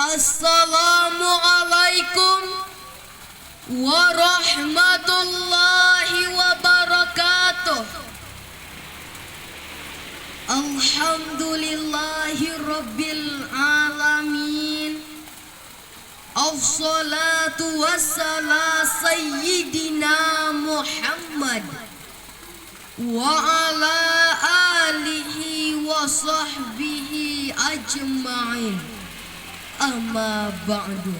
Assalamualaikum warahmatullahi wabarakatuh. Alhamdulillahi rabbil alamin. Assalatu wassalam sayyidina Muhammad wa ala alihi wa sahbihi ajma'in. Amma ba'du.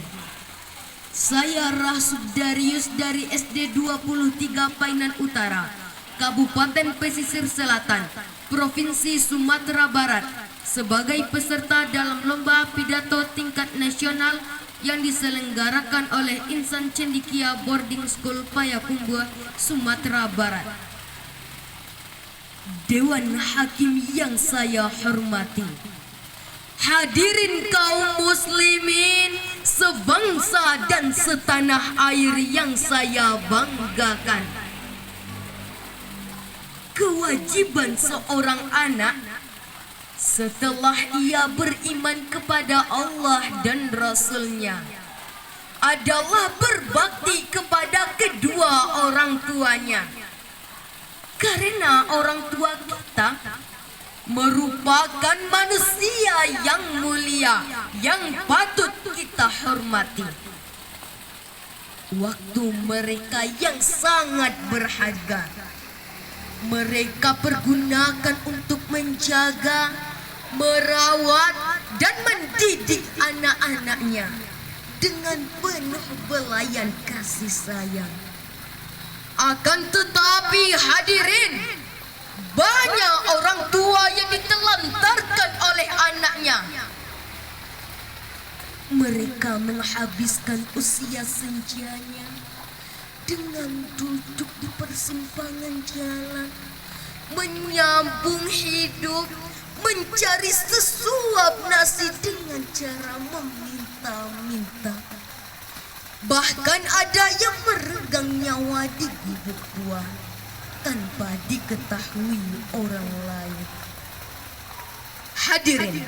Saya Rasudarius dari SD 23 Painan Utara, Kabupaten Pesisir Selatan, Provinsi Sumatera Barat, sebagai peserta dalam lomba pidato tingkat nasional yang diselenggarakan oleh Insan Cendikia Boarding School Payakumbuh, Sumatera Barat. Dewan Hakim yang saya hormati, hadirin kaum muslimin sebangsa dan setanah air yang saya banggakan. Kewajiban seorang anak setelah ia beriman kepada Allah dan Rasul-Nya adalah berbakti kepada kedua orang tuanya. Karena orang tua kita merupakan manusia yang mulia yang patut kita hormati. Waktu mereka yang sangat berharga mereka pergunakan untuk menjaga, merawat dan mendidik anak-anaknya dengan penuh belayan kasih sayang. Akan tetapi hadirin, banyak orang tua yang ditelantarkan oleh anaknya. Mereka menghabiskan usia senjanya dengan duduk di persimpangan jalan, menyambung hidup, mencari sesuap nasi dengan cara meminta-minta. Bahkan ada yang meregang nyawa di gubuk buah tanpa diketahui orang lain. Hadirin,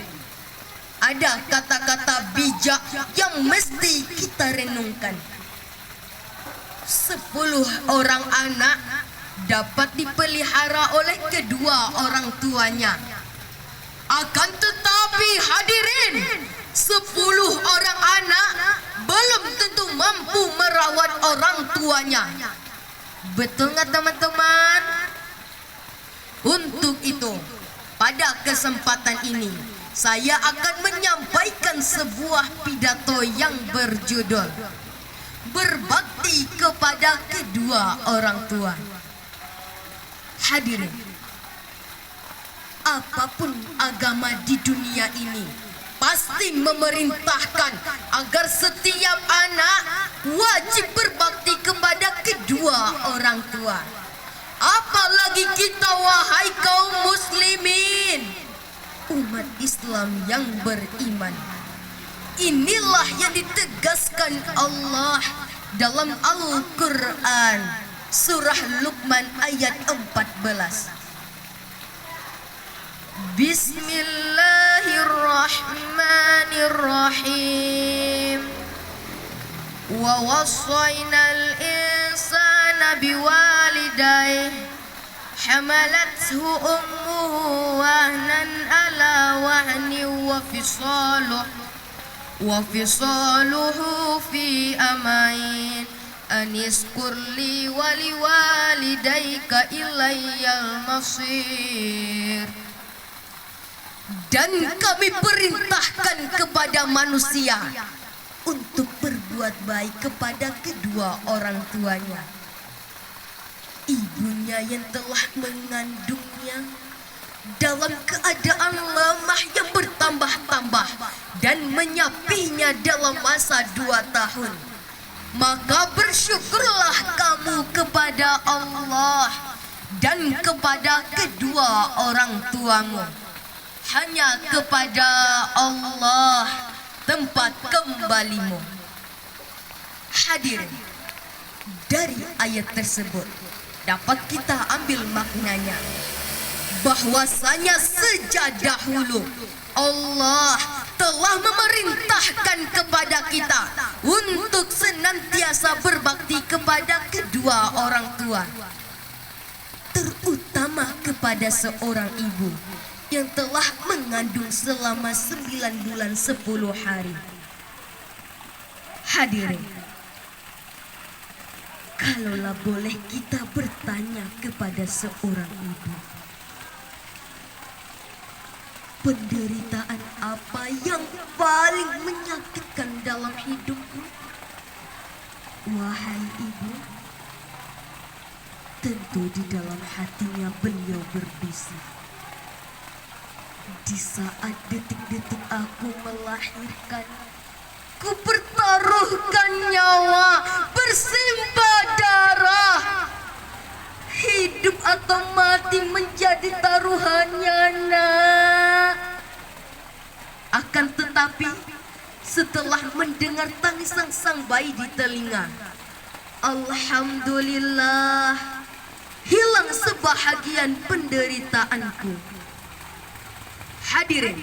ada kata-kata bijak yang mesti kita renungkan. 10 orang anak dapat dipelihara oleh kedua orang tuanya. Akan tetapi hadirin, 10 orang anak belum tentu mampu merawat orang tuanya. Betul nggak teman-teman? Untuk itu, pada kesempatan ini saya akan menyampaikan sebuah pidato yang berjudul Berbakti kepada kedua orang tua. Hadirin, apapun agama di dunia ini pasti memerintahkan agar setiap anak wajib berbakti kepada kedua orang tua. Apalagi kita, wahai kaum muslimin, umat Islam yang beriman. Inilah yang ditegaskan Allah dalam Al-Quran, surah Luqman ayat 14. Bismillahirrahmanirrahim. Wa wassaynal insana biwalidayhi hamalathu ummuhu wahnan ala wahni wa fisaluhu fi amain aniskur li wa liwalidayka ilayyal masir. Dan kami perintahkan kepada manusia untuk berbuat baik kepada kedua orang tuanya. Ibunya yang telah mengandungnya dalam keadaan lemah yang bertambah-tambah dan menyapinya dalam masa 2 tahun. Maka bersyukurlah kamu kepada Allah dan kepada kedua orang tuamu. Hanya kepada Allah tempat kembalimu. Hadirin, dari ayat tersebut dapat kita ambil maknanya bahwasanya sejak dahulu Allah telah memerintahkan kepada kita untuk senantiasa berbakti kepada kedua orang tua, terutama kepada seorang ibu yang telah mengandung selama 9 bulan 10 hari. Hadirin, kalaulah boleh kita bertanya kepada seorang ibu, penderitaan apa yang paling menyakitkan dalam hidupku? Wahai ibu, tentu di dalam hatinya beliau berbisik. Di saat detik-detik aku melahirkan, ku pertaruhkan nyawa, bersimbah darah. Hidup atau mati menjadi taruhannya, nak. Akan tetapi, setelah mendengar tangisan sang bayi di telinga, alhamdulillah, hilang sebahagian penderitaanku. Hadirin,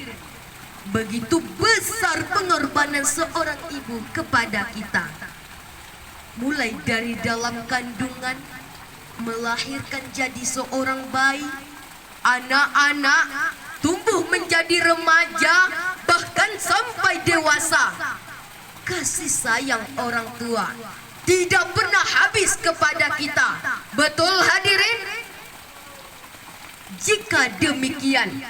begitu besar pengorbanan seorang ibu kepada kita. Mulai dari dalam kandungan, melahirkan jadi seorang bayi, anak-anak, tumbuh menjadi remaja, bahkan sampai dewasa. Kasih sayang orang tua tidak pernah habis kepada kita. Betul hadirin? Jika demikian,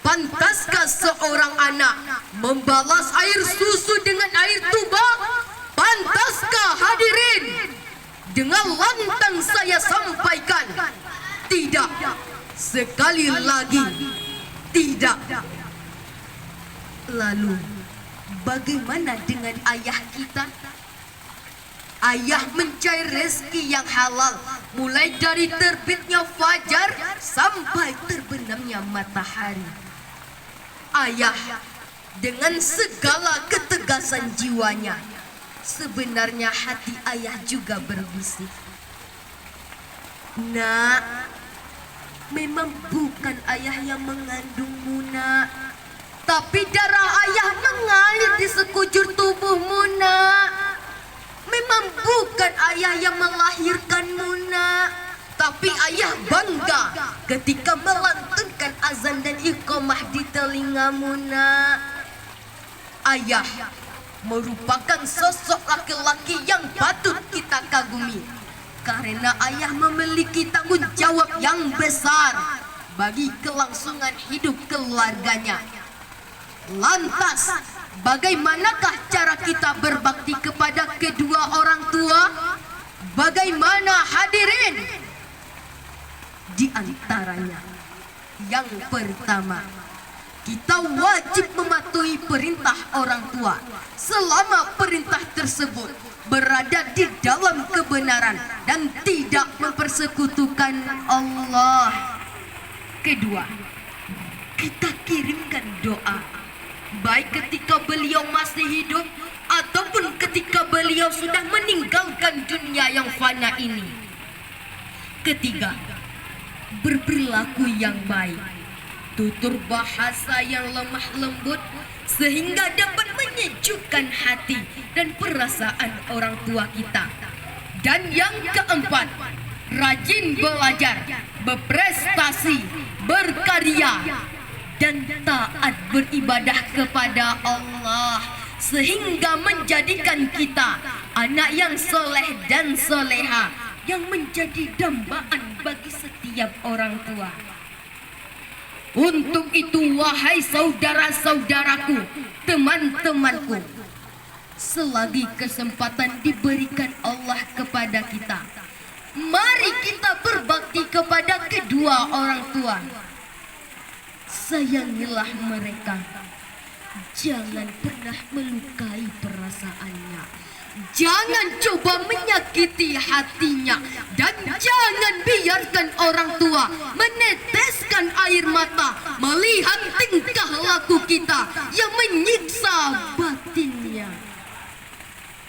pantaskah seorang anak membalas air susu dengan air tuba? Pantaskah hadirin? Dengan lantang saya sampaikan, tidak. Sekali lagi, tidak. Lalu, bagaimana dengan ayah kita? Ayah mencari rezeki yang halal, mulai dari terbitnya fajar sampai terbenamnya matahari. Ayah dengan segala ketegasan jiwanya, sebenarnya hati ayah juga berbisik, nak, memang bukan ayah yang mengandungmu, nak, tapi darah ayah mengalir di sekujur tubuhmu, nak. Memang bukan ayah yang melahirkanmu, nak, tapi ayah bangga ketika melantunkan azan dan iqamah di telingamu, nak. Ayah merupakan sosok laki-laki yang patut kita kagumi, karena ayah memiliki tanggung jawab yang besar bagi kelangsungan hidup keluarganya. Lantas, bagaimanakah cara kita berbakti kepada kedua orang tua? Bagaimana hadirin? Di antaranya, yang pertama, kita wajib mematuhi perintah orang tua selama perintah tersebut berada di dalam kebenaran dan tidak mempersekutukan Allah. Kedua, kita kirimkan doa, baik ketika beliau masih hidup ataupun ketika beliau sudah meninggalkan dunia yang fana ini. Ketiga, berperilaku yang baik, tutur bahasa yang lemah lembut sehingga dapat menyejukkan hati dan perasaan orang tua kita. Dan yang keempat, rajin belajar, berprestasi, berkarya, dan taat beribadah kepada Allah sehingga menjadikan kita anak yang soleh dan soleha yang menjadi dambaan bagi setiap orang tua. Untuk itu, wahai saudara-saudaraku, teman-temanku, selagi kesempatan diberikan Allah kepada kita, mari kita berbakti kepada kedua orang tua. Sayangilah mereka, jangan pernah melukai perasaannya, jangan coba menyakiti hatinya, dan jangan biarkan orang tua meneteskan air mata melihat tingkah laku kita yang menyiksa batinnya.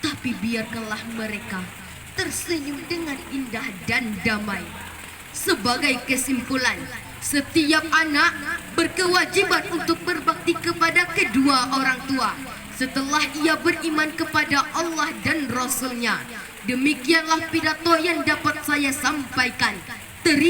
Tapi biarkanlah mereka tersenyum dengan indah dan damai. Sebagai kesimpulan, Setiap anak berkewajiban untuk berbakti kepada kedua orang tua setelah ia beriman kepada Allah dan Rasul-Nya. Demikianlah pidato yang dapat saya sampaikan. Terima